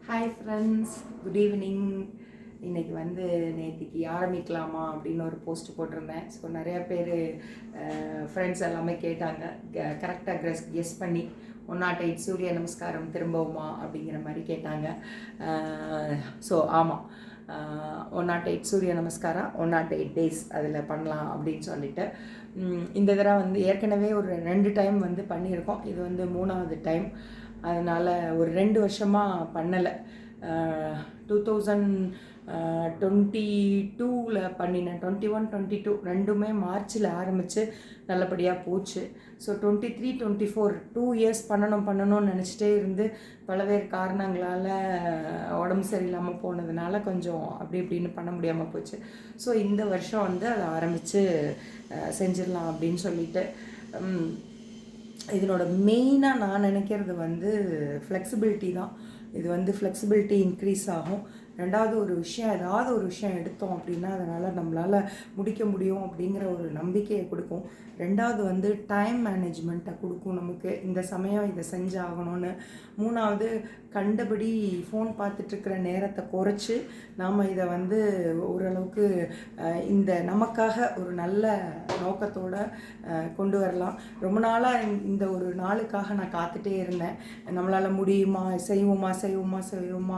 Hi friends, good evening. இன்றைக்கி நேற்றுக்கு ஆரம்பிக்கலாமா அப்படின்னு ஒரு போஸ்ட் போட்டிருந்தேன். ஸோ நிறையா பேர் ஃப்ரெண்ட்ஸ் எல்லாமே கேட்டாங்க, கரெக்டாக கெஸ் பண்ணி 108 சூரிய நமஸ்காரம் திரும்பவுமா அப்படிங்கிற மாதிரி கேட்டாங்க. ஸோ ஆமாம், 108 சூரிய நமஸ்காரம் 108 டேஸ் அதில் பண்ணலாம் அப்படின்னு சொல்லிட்டு இந்த தடவை ஏற்கனவே ஒரு 2 டைம் பண்ணியிருக்கோம். இது 3வது டைம். அதனால் ஒரு 2 வருஷமாக பண்ணலை. 2022 பண்ணினேன். 21, 22 ரெண்டுமே மார்ச்சில் ஆரம்பித்து நல்லபடியாக போச்சு. ஸோ 23, 24 2 இயர்ஸ் பண்ணணும்னு நினச்சிட்டே இருந்து பலவேறு காரணங்களால் உடம்பு சரியில்லாமல் போனதுனால கொஞ்சம் அப்படி இப்படின்னு பண்ண முடியாமல் போச்சு. ஸோ இந்த வருஷம் அதை ஆரம்பித்து செஞ்சிடலாம் அப்படின்னு சொல்லிட்டு இதனோட மெயினாக நான் நினைக்கிறது ஃப்ளெக்சிபிலிட்டி தான். இது ஃப்ளெக்சிபிலிட்டி இன்க்ரீஸ் ஆகும். ரெண்டாவது ஒரு விஷயம், ஏதாவது ஒரு விஷயம் எடுத்தோம் அப்படின்னா அதனால் நம்மளால் முடிக்க முடியும் அப்படிங்கிற ஒரு நம்பிக்கையை கொடுக்கும். ரெண்டாவது டைம் மேனேஜ்மெண்ட்டை கொடுக்கும் நமக்கு, இந்த சமயம் இதை செஞ்சாகணும்னு. மூணாவது, கண்டபடி ஃபோன் பார்த்துட்ருக்கிற நேரத்தை குறைச்சி நாம் இதை ஓரளவுக்கு இந்த நமக்காக ஒரு நல்ல நோக்கத்தோடு கொண்டு வரலாம். ரொம்ப நாளாக இந்த ஒரு நாளுக்காக நான் காத்துட்டே இருந்தேன், நம்மளால் முடியுமா, செய்வோமா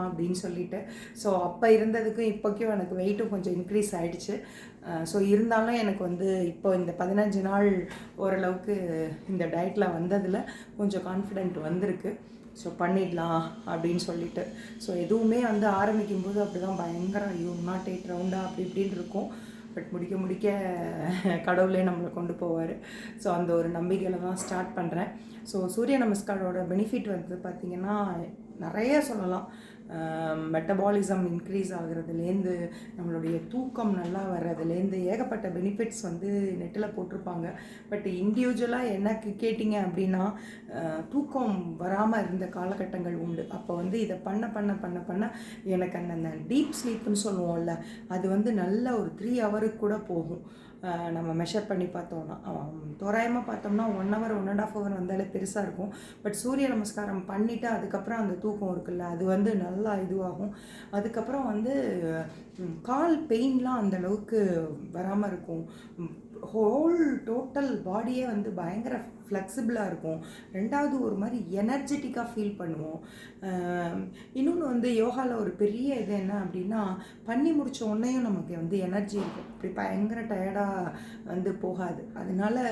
அப்படின்னு சொல்லிட்டு. ஸோ அப்போ இருந்ததுக்கும் இப்போக்கும் எனக்கு வெயிட்டும் கொஞ்சம் இன்க்ரீஸ் ஆகிடுச்சு. ஸோ இருந்தாலும் எனக்கு இப்போ இந்த 15 நாள் ஓரளவுக்கு இந்த டயட்டில் வந்ததில் கொஞ்சம் கான்ஃபிடென்ட் வந்திருக்கு. ஸோ பண்ணிடலாம் அப்படின்னு சொல்லிட்டு. ஸோ எதுவுமே ஆரம்பிக்கும்போது அப்படி தான் பயங்கரம், 108 ரவுண்டாக அப்படி இப்படின்னு இருக்கும். பட் முடிக்க கடவுளே நம்மளை கொண்டு போவார். ஸோ அந்த ஒரு நம்பிக்கையில் தான் ஸ்டார்ட் பண்ணுறேன். ஸோ சூரிய நமஸ்காரோட பெனிஃபிட் பார்த்திங்கன்னா நிறைய சொல்லலாம். மெட்டபாலிசம் இன்க்ரீஸ் ஆகுறதுலேருந்து, நம்மளுடைய தூக்கம் நல்லா வர்றதுலேருந்து ஏகப்பட்ட பெனிஃபிட்ஸ் நெட்டில் போட்டிருப்பாங்க. பட் இண்டிவிஜுவலாக எனக்கு கேட்டிங்க அப்படின்னா தூக்கம் வராமல் இருந்த காலகட்டங்கள் உண்டு. அப்போ இதை பண்ண எனக்கு அந்த டீப் ஸ்லீப்னு சொல்லுவோம்ல, அது நல்ல ஒரு 3 ஹவருக்கு கூட போகும். நம்ம மெஷர் பண்ணி பார்த்தோம்னா, தோராயமாக பார்த்தோம்னா 1 ஹவர் 1.5 ஹவர் வந்தாலே பெருசாக இருக்கும். பட் சூரிய நமஸ்காரம் பண்ணிவிட்டு அதுக்கப்புறம் அந்த தூக்கம் இருக்குல்ல, அது நல்லா இதுவாகும். அதுக்கப்புறம் கால் பெயின்லாம் அந்தளவுக்கு வராமல் இருக்கும். ஹோல் டோட்டல் பாடியே பயங்கர ஃப்ளெக்சிபிளாக இருக்கும். ரெண்டாவது ஒரு மாதிரி எனர்ஜெட்டிக்காக ஃபீல் பண்ணுவோம். இன்னொன்று யோகாவில் ஒரு பெரிய இது என்ன அப்படின்னா, பண்ணி முடித்த உடனேயும் நமக்கு எனர்ஜி இருக்கும், இப்படி பயங்கர டயர்டாக போகாது. அதனால்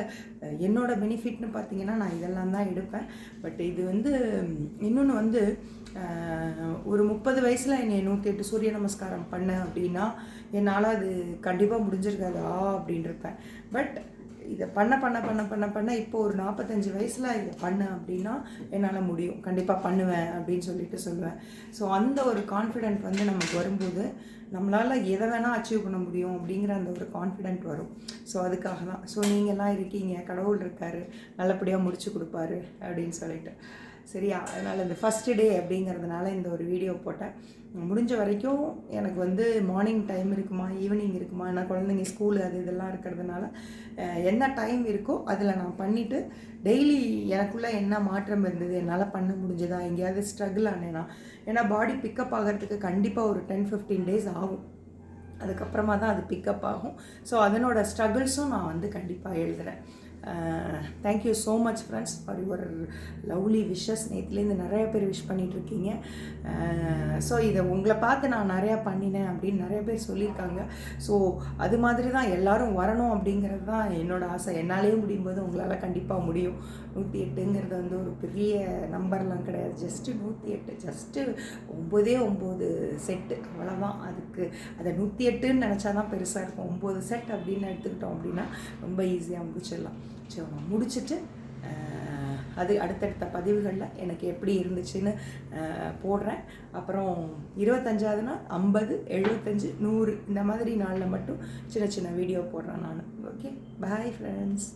என்னோடய பெனிஃபிட்னு பார்த்திங்கன்னா நான் இதெல்லாம் தான் எடுப்பேன். பட் இது இன்னொன்று ஒரு 30 வயசில் என்னை 108 சூரிய நமஸ்காரம் பண்ண அப்படின்னா என்னால் அது கண்டிப்பாக முடிஞ்சிருக்காது அப்படின்னு இருப்பேன். பட் இதை பண்ண இப்போ ஒரு 45 வயசில் இதை பண்ண அப்படின்னா என்னால் முடியும், கண்டிப்பாக பண்ணுவேன் அப்படின்னு சொல்லுவேன். ஸோ அந்த ஒரு கான்ஃபிடென்ட் நமக்கு வரும்போது நம்மளால் எதை வேணால் அச்சீவ் பண்ண முடியும் அப்படிங்கிற அந்த ஒரு கான்ஃபிடென்ட் வரும். ஸோ அதுக்காக தான். ஸோ நீங்கள்லாம் இருக்கீங்க, கடவுள் இருக்கார், நல்லபடியாக முடிச்சு கொடுப்பாரு அப்படின்னு சொல்லிட்டு. சரியா? அதனால் இந்த ஃபஸ்ட்டு டே அப்படிங்கிறதுனால இந்த ஒரு வீடியோ போட்டேன். முடிஞ்ச வரைக்கும் எனக்கு மார்னிங் டைம் இருக்குமா, ஈவினிங் இருக்குமா, ஏன்னா குழந்தைங்க ஸ்கூலு இதெல்லாம் இருக்கிறதுனால என்ன டைம் இருக்கோ அதில் நான் பண்ணிவிட்டு டெய்லி எனக்குள்ளே என்ன மாற்றம் இருந்தது, என்னால் பண்ண முடிஞ்சதா, எங்கேயாவது ஸ்ட்ரகிள் ஆனேனா, ஏன்னா பாடி பிக்கப் ஆகிறதுக்கு கண்டிப்பாக ஒரு 10-15 டேஸ் ஆகும். அதுக்கப்புறமா தான் அது பிக்கப் ஆகும். ஸோ அதனோட ஸ்ட்ரகிள்ஸும் நான் கண்டிப்பாக எழுதுகிறேன். Thank you so much friends for your lovely wishes. நேற்றுலேருந்து நிறைய பேர் விஷ் பண்ணிகிட்ருக்கீங்க. ஸோ இதை உங்களை பார்த்து நான் நிறையா பண்ணினேன் அப்படின்னு நிறைய பேர் சொல்லியிருக்காங்க. ஸோ அது மாதிரி தான் எல்லோரும் வரணும் அப்படிங்கிறது தான் என்னோடய ஆசை. என்னாலேயே முடியும் போது உங்களால் கண்டிப்பாக முடியும். 108ங்கிறது ஒரு பெரிய நம்பர்லாம் கிடையாது, ஜஸ்ட்டு 108, ஜஸ்ட்டு 9 செட்டு அவ்வளோதான். அதுக்கு அதை 108ன்னு நினச்சா தான் பெருசாக இருக்கும். 9 செட் அப்படின்னு எடுத்துக்கிட்டோம் அப்படின்னா ரொம்ப ஈஸியாக முடிச்சிடலாம். ஸோ நான் முடிச்சுட்டு அது அடுத்தடுத்த பதிவுகளில் எனக்கு எப்படி இருந்துச்சுன்னு போடுறேன். அப்புறம் 25வது நாள் 50, 75, 100 இந்த மாதிரி நாளில் மட்டும் சின்ன வீடியோ போடுறேன் நான். Okay, bye friends.